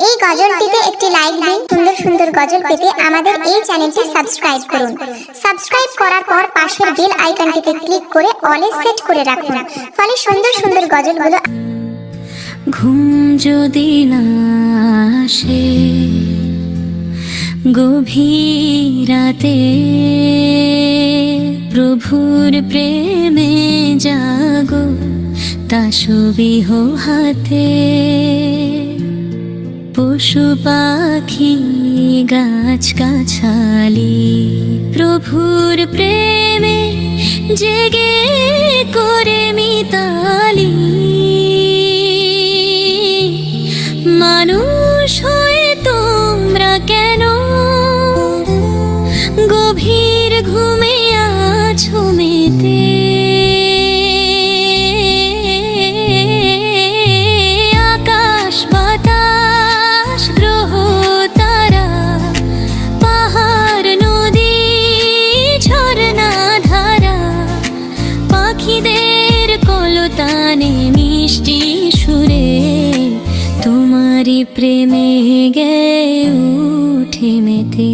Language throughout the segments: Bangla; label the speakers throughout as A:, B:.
A: এই গজলটিতে একটি লাইক দিন। সুন্দর সুন্দর গজল পেতে আমাদের এই চ্যানেলটি সাবস্ক্রাইব করুন। সাবস্ক্রাইব করার পর পাশের বেল আইকনটিতে ক্লিক করে অলে সেট করে রাখুন, ফলে সুন্দর সুন্দর গজলগুলো।
B: ঘুম যদি না আসে গভীর রাতে, প্রভুর প্রেমে জাগো তাসবিহ হাতে। পশু পাখি গাছ গাছালি প্রভুর প্রেমে জেগে করে মিতালি। মানুষ হয়ে তোমরা কেন গভীর ঘুমে আছো মেতে? আকাশ বাতাস গ্রহ তারা পাহাড় নদী ঝরনা ধারা পাখিদের কলতানে মিষ্টি সুরে তোমারি প্রেমে গে উঠে মেতে।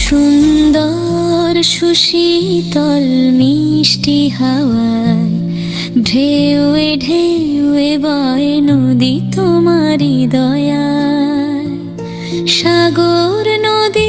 B: সুন্দর সুশীতল মিষ্টি হাওয়ায় ঢেউয়ে ঢেউয়ে বয় নদী তোমারি দয়ায়। সাগর নদী